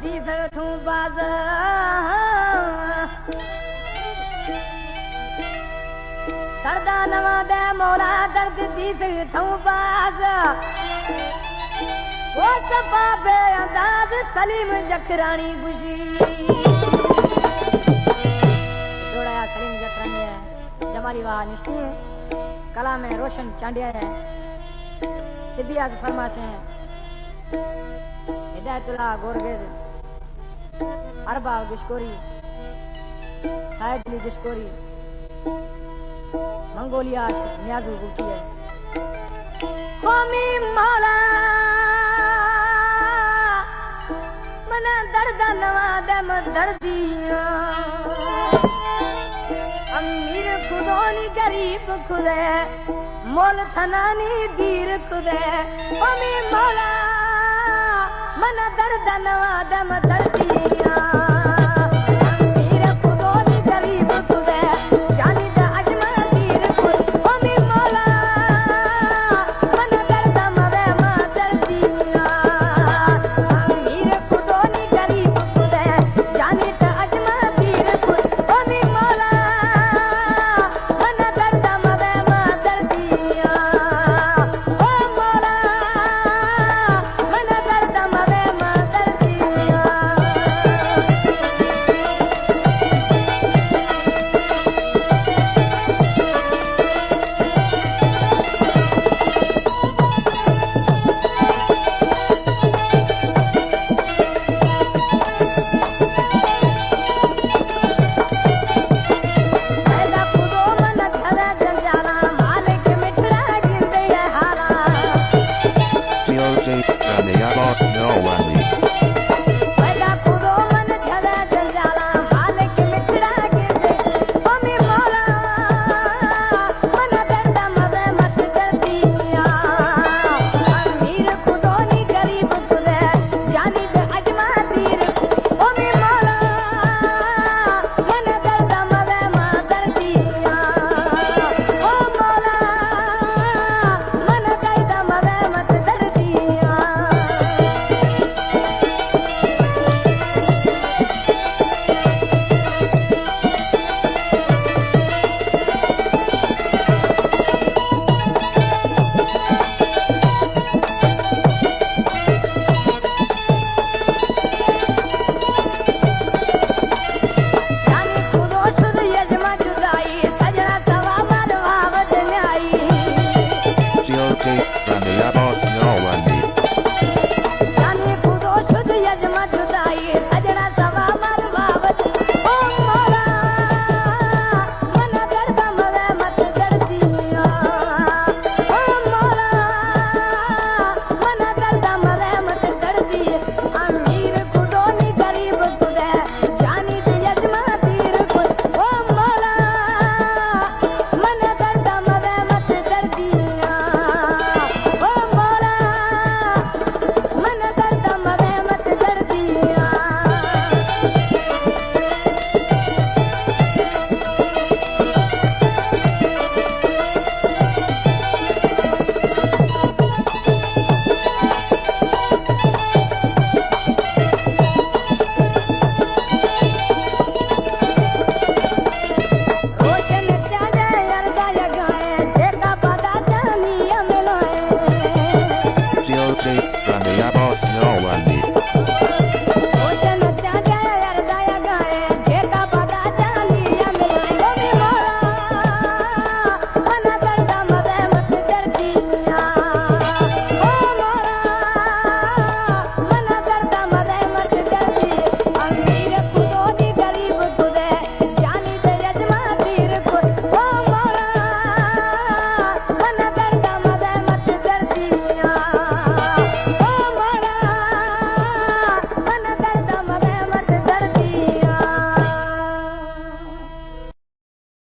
दी थू बाज दर्दा नवा दे मोरा दर्द दी थू बाज वो सफा बे अंदाज सलीम जखरानी खुशी जोड़ा सलीम जखरानी है जमाली वाह निश्ती है कला में रोशन चांडिया है सिबियाज फरमाशे हिदायतुल्लाह गोरगेज अरबा गिशकोरी साइदली गिशकोरी मंगोलिया नियाजू गुटी है कौमी मौला मना दर्द नवा दम दर्दिया अमीर खुदोनी गरीब खुदे मोल थनानी दीर खुदे कौमी मौला मना दर्द नवा दम दर्दिया